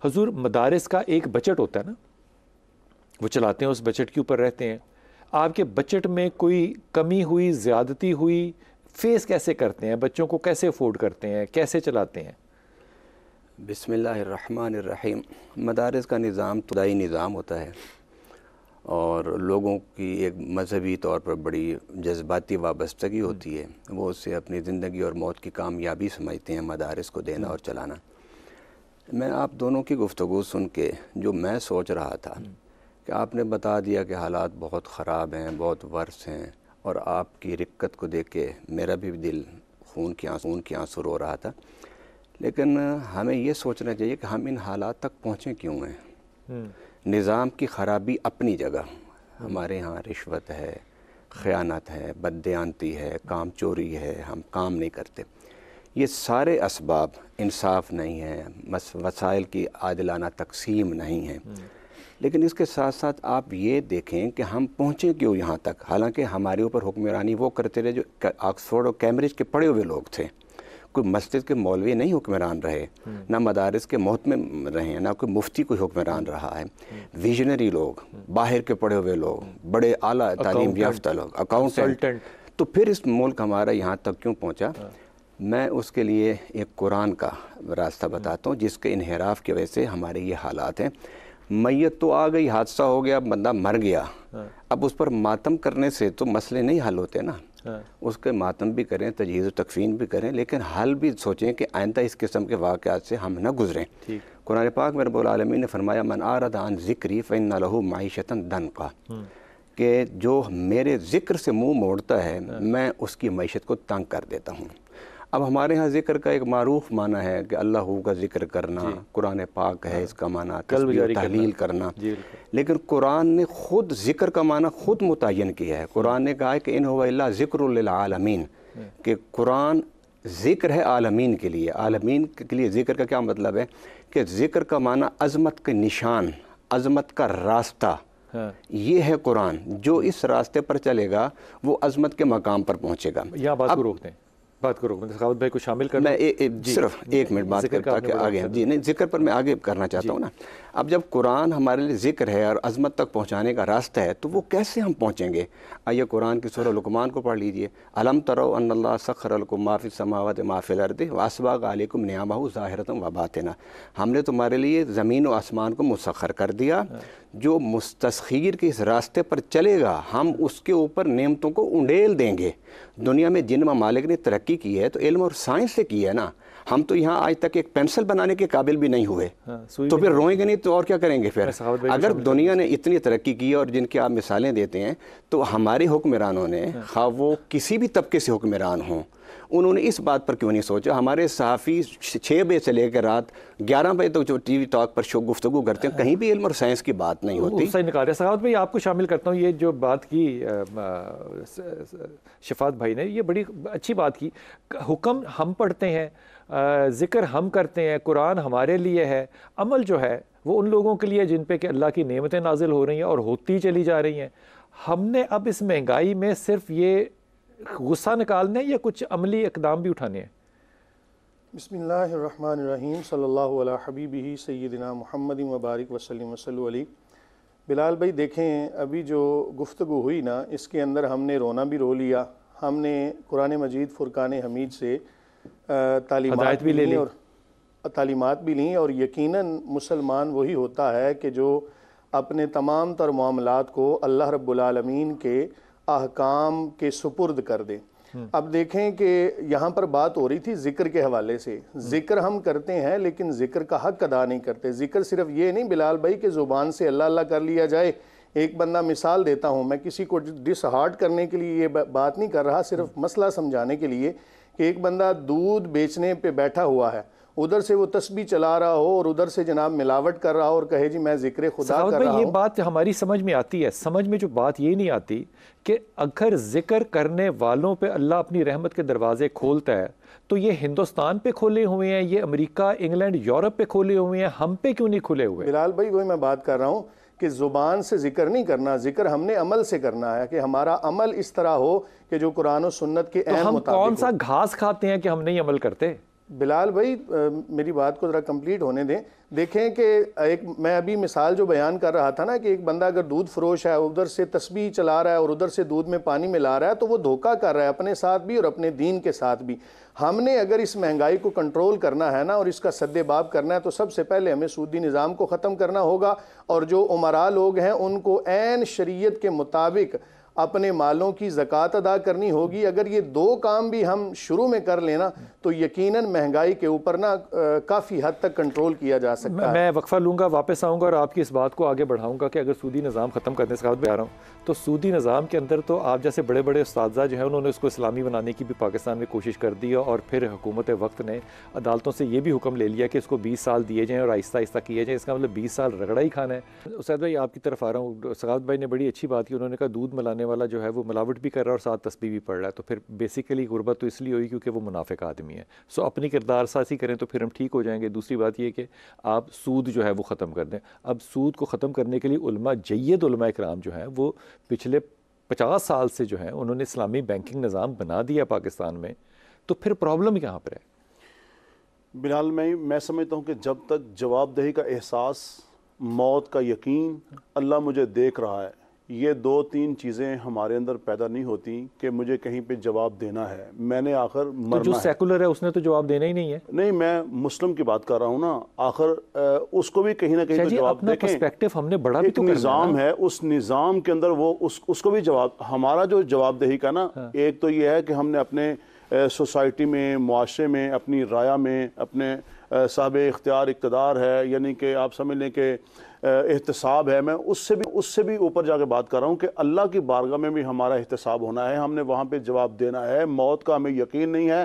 حضور مدارس کا ایک بجٹ ہوتا ہے نا، وہ چلاتے ہیں، اس بجٹ کے اوپر رہتے ہیں. آپ کے بجٹ میں کوئی کمی ہوئی، زیادتی ہوئی، فیس کیسے کرتے ہیں؟ بچوں کو کیسے افورڈ کرتے ہیں، کیسے چلاتے ہیں؟ بسم اللہ الرحمن الرحیم. مدارس کا نظام ابتدائی نظام ہوتا ہے، اور لوگوں کی ایک مذہبی طور پر بڑی جذباتی وابستگی ہوتی ہے. وہ اسے اپنی زندگی اور موت کی کامیابی سمجھتے ہیں مدارس کو دینا اور چلانا. میں آپ دونوں کی گفتگو سن کے جو میں سوچ رہا تھا کہ آپ نے بتا دیا کہ حالات بہت خراب ہیں، بہت ورس ہیں، اور آپ کی رقت کو دیکھ کے میرا بھی دل خون کی آنسو رو رہا تھا. لیکن ہمیں یہ سوچنا چاہیے کہ ہم ان حالات تک پہنچے کیوں ہیں. نظام کی خرابی اپنی جگہ، ہمارے ہاں رشوت ہے، خیانت ہے، بددیانتی ہے، کام چوری ہے، ہم کام نہیں کرتے. یہ سارے اسباب، انصاف نہیں ہے، وسائل کی عادلانہ تقسیم نہیں ہے. لیکن اس کے ساتھ ساتھ آپ یہ دیکھیں کہ ہم پہنچے کیوں یہاں تک. حالانکہ ہمارے اوپر حکمرانی وہ کرتے رہے جو آکسفورڈ اور کیمبرج کے پڑھے ہوئے لوگ تھے. کوئی مسجد کے مولوی نہیں حکمران رہے، نہ مدارس کے محتمم رہے ہیں، نہ کوئی مفتی کوئی حکمران رہا ہے. ویژنری لوگ، باہر کے پڑھے ہوئے لوگ، بڑے اعلیٰ تعلیم یافتہ لوگ، اکاؤنٹنٹ. تو پھر اس ملک ہمارا یہاں تک کیوں پہنچا؟ میں اس کے لیے ایک قرآن کا راستہ بتاتا ہوں جس کے انحراف کی وجہ سے ہمارے یہ حالات ہیں. میت تو آ گئی، حادثہ ہو گیا، بندہ مر گیا. اب اس پر ماتم کرنے سے تو مسئلے نہیں حل ہوتے نا. اس کے ماتم بھی کریں، تجہیز و تکفین بھی کریں، لیکن حل بھی سوچیں کہ آئندہ اس قسم کے واقعات سے ہم نہ گزریں. قرآن پاک میں رب العالمین نے فرمایا من اعرض عن ذکری فإن لہ معیشۃ ضنکا، کہ جو میرے ذکر سے منہ موڑتا ہے میں اس کی معیشت کو تنگ کر دیتا ہوں. اب ہمارے ہاں ذکر کا ایک معروف معنی ہے کہ اللہ کا ذکر کرنا، قرآن پاک ہے اس کا معنی تسبیح و تحلیل کرنا. لیکن قرآن نے خود ذکر کا معنی خود متعین کیا ہے. قرآن نے کہا ہے کہ ان هو الا ذکر للعالمین، کہ قرآن ذکر ہے عالمین کے لیے. عالمین کے لیے ذکر کا کیا مطلب ہے؟ کہ ذکر کا معنی عظمت کے نشان، عظمت کا راستہ. یہ ہے قرآن. جو اس راستے پر چلے گا وہ عظمت کے مقام پر پہنچے گا. یہاں بات کو روک دیں، بات کرو. سخاوت بھائی کو شامل کر میں صرف ایک منٹ بات کرتا کہ آگے نہیں ذکر پر میں آگے کرنا چاہتا ہوں نا. اب جب قرآن ہمارے لیے ذکر ہے اور عظمت تک پہنچانے کا راستہ ہے تو وہ کیسے ہم پہنچیں گے؟ آئیے قرآن کی سورہ لقمان کو پڑھ لیجئے. الم تروا ان اللہ سخر لکم ما فی السماوات ما فی الارض واسبغ علیکم نعمہ ظاہرۃ و باطنہ. ہم نے تمہارے لیے زمین و آسمان کو مسخر کر دیا. جو مستسخیر کے اس راستے پر چلے گا ہم اس کے اوپر نعمتوں کو انڈیل دیں گے. دنیا میں جن ممالک نے ترقی کی ہے تو علم اور سائنس سے کی ہے نا. ہم تو یہاں آج تک ایک پینسل بنانے کے قابل بھی نہیں ہوئے، تو پھر روئیں گے نہیں تو اور کیا کریں گے پھر؟ اگر دنیا نے اتنی ترقی کی اور جن کی آپ مثالیں دیتے ہیں تو ہمارے حکمرانوں نے، خواہ وہ کسی بھی طبقے سے حکمران ہوں، انہوں نے اس بات پر کیوں نہیں سوچا؟ ہمارے صحافی 6 بجے سے لے کر رات 11 بجے تک جو ٹی وی ٹاک پر گفتگو کرتے ہیں کہیں بھی علم اور سائنس کی بات نہیں ہوتی. صحیح نکال رہے. سخاوت بھائی آپ کو شامل کرتا ہوں. یہ جو بات کی شفاعت بھائی نے، یہ بڑی اچھی بات کی. حکم ہم پڑھتے ہیں، ذکر ہم کرتے ہیں، قرآن ہمارے لیے ہے، عمل جو ہے وہ ان لوگوں کے لیے جن پہ کہ اللہ کی نعمتیں نازل ہو رہی ہیں اور ہوتی چلی جا رہی ہیں. ہم نے اب اس مہنگائی میں صرف یہ غصہ نکالنا ہے یا کچھ عملی اقدام بھی اٹھانے ہیں؟ بسم اللہ الرحمن الرحیم. صلی اللہ علی حبیبہ سیدنا محمد وبارک وسلم وصلو علیہ. بلال بھائی دیکھیں، ابھی جو گفتگو ہوئی نا اس کے اندر ہم نے رونا بھی رو لیا. ہم نے قرآن مجید فرقان حمید سے تعلیمات بھی لیں اور یقیناً مسلمان وہی ہوتا ہے کہ جو اپنے تمام تر معاملات کو اللہ رب العالمین کے احکام کے سپرد کر دے. اب دیکھیں کہ یہاں پر بات ہو رہی تھی ذکر کے حوالے سے. ذکر ہم کرتے ہیں لیکن ذکر کا حق ادا نہیں کرتے. ذکر صرف یہ نہیں بلال بھائی کہ زبان سے اللہ اللہ کر لیا جائے. ایک بندہ مثال دیتا ہوں، میں کسی کو ڈس ہارٹ کرنے کے لیے یہ بات نہیں کر رہا، صرف مسئلہ سمجھانے کے لیے کہ ایک بندہ دودھ بیچنے پہ بیٹھا ہوا ہے، ادھر سے وہ تسبیح چلا رہا ہو اور ادھر سے جناب ملاوٹ کر رہا ہو اور کہے جی میں ذکر خدا کر رہا ہوں. یہ بات ہماری سمجھ میں آتی ہے. سمجھ میں جو بات یہ نہیں آتی کہ اگر ذکر کرنے والوں پہ اللہ اپنی رحمت کے دروازے کھولتا ہے تو یہ ہندوستان پہ کھولے ہوئے ہیں، یہ امریکہ، انگلینڈ، یورپ پہ کھولے ہوئے ہیں، ہم پہ کیوں نہیں کھلے ہوئے؟ بلال بھائی وہی میں بات کر رہا ہوں کہ زبان سے ذکر نہیں کرنا، ذکر ہم نے عمل سے کرنا ہے کہ ہمارا عمل اس طرح ہو کہ جو قرآن و سنت کے اہم مطابق. ہم کون سا گھاس کھاتے ہیں کہ ہم نہیں عمل کرتے؟ بلال بھائی میری بات کو ذرا کمپلیٹ ہونے دیں. دیکھیں کہ ایک میں ابھی مثال جو بیان کر رہا تھا نا کہ ایک بندہ اگر دودھ فروش ہے, ادھر سے تسبیح چلا رہا ہے اور ادھر سے دودھ میں پانی ملا رہا ہے, تو وہ دھوکہ کر رہا ہے اپنے ساتھ بھی اور اپنے دین کے ساتھ بھی. ہم نے اگر اس مہنگائی کو کنٹرول کرنا ہے نا اور اس کا سد باب کرنا ہے تو سب سے پہلے ہمیں سودی نظام کو ختم کرنا ہوگا, اور جو امراء لوگ ہیں ان کو عین شریعت کے مطابق اپنے مالوں کی زکوٰۃ ادا کرنی ہوگی. اگر یہ دو کام بھی ہم شروع میں کر لینا تو یقیناً مہنگائی کے اوپر نا کافی حد تک کنٹرول کیا جا سکتا ہے. میں وقفہ لوں گا, واپس آؤں گا اور آپ کی اس بات کو آگے بڑھاؤں گا کہ اگر سودی نظام ختم کرنے سے بات آ رہا ہوں تو سودی نظام کے اندر تو آپ جیسے بڑے بڑے اساتذہ جو ہیں انہوں نے اس کو اسلامی بنانے کی بھی پاکستان میں کوشش کر دی ہے, اور پھر حکومت وقت نے عدالتوں سے یہ بھی حکم لے لیا کہ اس کو 20 سال دیے جائیں اور آہستہ آہستہ کیے جائیں. اس کا مطلب 20 سال رگڑا ہی کھانا ہے. اسد بھائی آپ کی طرف آ رہا ہوں. سعادت بھائی نے بڑی اچھی بات کی, انہوں نے کہا دودھ ملانے والا جو ہے وہ ملاوٹ بھی کر رہا ہے اور ساتھ تسبیح بھی پڑھ رہا ہے, تو پھر بیسیکلی غربت تو اس لیے ہوئی کیونکہ وہ منافق آدمی ہے. سو اپنی کردار سازی کریں تو پھر ہم ٹھیک ہو جائیں گے. دوسری بات یہ کہ آپ سود جو ہے وہ ختم کر دیں. اب سود کو ختم کرنے کے لیے علماء اکرام جو ہیں وہ پچھلے 50 سال سے جو ہیں انہوں نے اسلامی بینکنگ نظام بنا دیا پاکستان میں, تو پھر پرابلم کہاں پر ہے؟ بلال میں سمجھتا ہوں کہ جب تک جواب دہی کا احساس, موت کا یقین, اللہ مجھے دیکھ رہا ہے, یہ 2-3 چیزیں ہمارے اندر پیدا نہیں ہوتی کہ مجھے کہیں پہ جواب دینا ہے, میں نے آخر مرنا ہے. جو سیکولر ہے اس نے تو جواب دینا ہی نہیں ہے. نہیں, میں مسلم کی بات کر رہا ہوں نا, آخر اس کو بھی کہیں نہ کہیں تو جواب دیکھیں. پرسپیکٹو ہم نے بڑا بھی ایک نظام ہے, اس نظام کے اندر وہ اس کو بھی جواب, ہمارا جو جواب دہی کا نا, ایک تو یہ ہے کہ ہم نے اپنے سوسائٹی میں, معاشرے میں, اپنی رایہ میں, اپنے صاحب اختیار اقتدار ہے, یعنی کہ آپ سمجھ لیں کہ احتساب ہے. میں اس سے بھی اوپر جا کے بات کر رہا ہوں کہ اللہ کی بارگاہ میں بھی ہمارا احتساب ہونا ہے, ہم نے وہاں پہ جواب دینا ہے. موت کا ہمیں یقین نہیں ہے.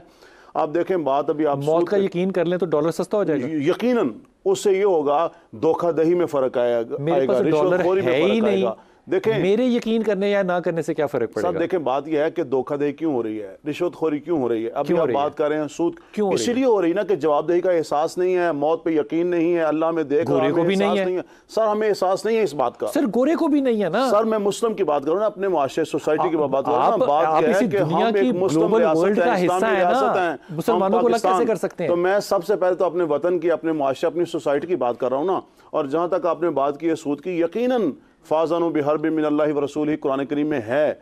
آپ دیکھیں بات ابھی آپ موت کا یقین کر لیں تو ڈالر سستا ہو جائے گا. یقیناً اس سے یہ ہوگا دھوکہ دہی میں فرق آئے گا, رشوت خوری میں فرق آئے گا. دیکھیں میرے یقین کرنے یا نہ کرنے سے کیا فرق پڑے گا؟ دیکھیں بات یہ ہے کہ دھوکہ دہی کیوں ہو رہی ہے, رشوت خوری کیوں ہو رہی ہے. ابھی آپ بات کر رہے ہیں سود, اسی لیے ہو رہی نا کہ جواب دہی کا احساس نہیں ہے, موت پہ یقین نہیں ہے, اللہ میں دیکھ رہا, گورے کو بھی نہیں ہے. سر ہمیں احساس نہیں ہے اس بات کا. سر گورے کو بھی نہیں ہے نا. سر میں مسلم کی بات کروں نا, اپنے معاشرے سوسائٹی کی بات کروں نا, بات یہ ہے کہ ہم ایک مسلم ریاست ہے, اسلامی ریاست ہیں, مسلمانوں کو الگ کیسے کر سکتے ہیں؟ تو میں سب سے پہلے تو اپنے وطن کی, اپنے معاشرے, اپنی سوسائٹی کی بات کر رہا ہوں نا. اور جہاں تک آپ نے بات کی ہے سود کی, یقیناً فَاذَنُوا بِحَرْبٍ مِّنَ اللَّهِ وَرَسُولِهِ قرآن کریم میں ہے.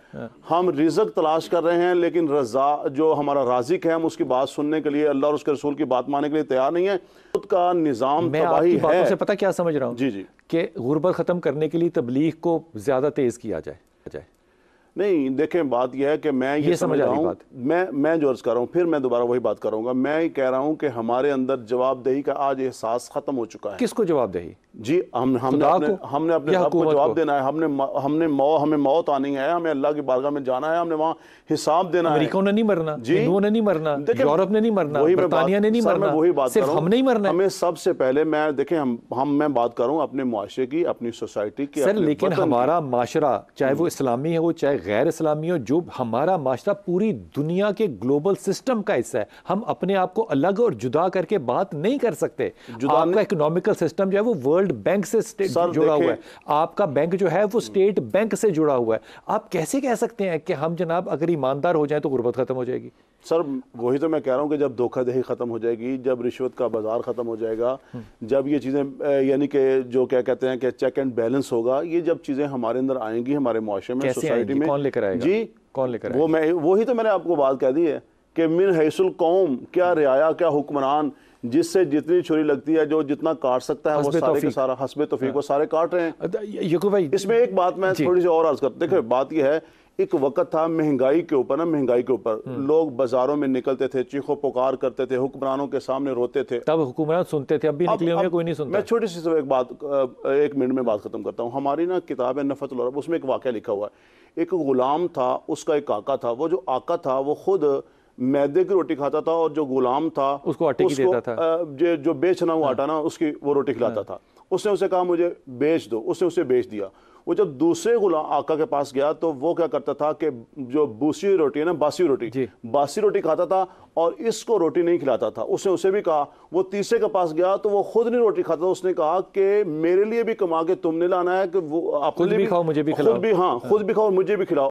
ہم رزق تلاش کر رہے ہیں لیکن رضا جو ہمارا رازق ہے, ہم اس کی بات سننے کے لیے, اللہ اور اس کے رسول کی بات ماننے کے لیے تیار نہیں ہے. خود کا نظام میں آپ تباہی کی باتوں ہے. سے پتہ کیا سمجھ رہا ہوں؟ جی کہ غربت ختم کرنے کے لیے تبلیغ کو زیادہ تیز کیا جائے. نہیں, دیکھیں بات یہ ہے کہ میں یہ سمجھ رہا ہوں, میں جو عرض کر رہا ہوں, پھر میں دوبارہ وہی بات کروں گا. میں کہہ رہا ہوں کہ ہمارے اندر جواب دہی کا آج احساس ختم ہو چکا ہے. کس کو جواب دہی؟ جی ہم نے اپنے رب کو جواب دینا ہے. ہمیں موت آنی ہے, ہمیں اللہ کی بارگاہ میں جانا ہے, ہم نے وہاں حساب دینا ہے. امریکوں نے نہیں مرنا, ہندوؤں نے نہیں مرنا, یورپ نے نہیں مرنا, برطانیہ نے نہیں مرنا, وہی بات صرف ہم نہیں مرنا. ہمیں سب سے پہلے دیکھیں میں بات کروں اپنے معاشرے کی, اپنی سوسائٹی کی. سر لیکن ہمارا معاشرہ چاہے وہ اسلامی ہو چاہے غیر اسلامی ہو, جو ہمارا معاشرہ پوری دنیا کے گلوبل سسٹم کا حصہ ہے. ہم اپنے آپ کو الگ اور جدا کر کے بات نہیں کر سکتے. آپ کا اکنامیکل سسٹم جو ہے وہ ورلڈ بینک سے جڑا ہوا ہے, آپ کا بینک جو ہے وہ اسٹیٹ بینک سے جڑا ہوا ہے. آپ کیسے کہہ سکتے ہیں کہ ہم جناب اگر ایماندار ہو جائیں تو غربت ختم ہو جائے گی؟ سر وہی تو میں کہہ رہا ہوں کہ جب دھوکہ دہی ختم ہو جائے گی, جب رشوت کا بازار ختم ہو جائے گا, جب یہ چیزیں یعنی کہ جو کیا کہتے ہیں کہ چیک اینڈ بیلنس ہوگا, یہ جب چیزیں ہمارے اندر آئیں گی, ہمارے معاشرے میں, سوسائٹی میں, کون لے کر آئے گا؟ جی کون لے کر آئے گا؟ وہی تو میں نے آپ کو بات کہہ دی ہے کہ من حیث القوم, کیا رعایا, کیا حکمران, جس سے جتنی چھری لگتی ہے, جو جتنا کاٹ سکتا ہے وہ سارے کا سارا حسب توفیق وہ سارے کاٹ رہے ہیں. اس میں ایک بات میں تھوڑی سی اور عرض کرتا ہوں. دیکھیں بات یہ ہے, ایک وقت تھا مہنگائی کے اوپر لوگ بازاروں میں نکلتے تھے, چیخو پکار کرتے تھے, حکمرانوں کے سامنے روتے تھے. تب حکمران سنتے تھے, اب بھی نکلے ہوئے کوئی نہیں سنتا. میں چھوٹی سی ایک منٹ میں بات ختم کرتا ہوں. ہماری نا کتاب ہے نفحۃ العرب, اس میں ایک واقعہ لکھا ہوا ہے. ایک غلام تھا, اس کا ایک آقا تھا. وہ جو آقا تھا وہ خود میدے کی روٹی کھاتا تھا, اور جو غلام تھا اس کو آٹے کی دیتا تھا, جو بیچنا ہوا آٹا نا اس کی وہ روٹی کھلاتا تھا. اس نے اسے کہا مجھے بیچ دو, اس نے اسے بیچ دیا. وہ جب دوسرے غلام آقا کے پاس گیا تو وہ کیا کرتا تھا کہ جو بوسی روٹی ہے نا, باسی روٹی کھاتا تھا اور اس کو روٹی نہیں کھلاتا تھا. اس نے اسے بھی کہا. وہ تیسرے کے پاس گیا تو وہ خود نہیں روٹی کھاتا. اس نے کہا کہ میرے لیے بھی کما کے تم نے لانا ہے, کہ وہ آپ خود بھی کھاؤ مجھے بھی کھلاؤ. خود بھی کھاؤ مجھے بھی کھلاؤ.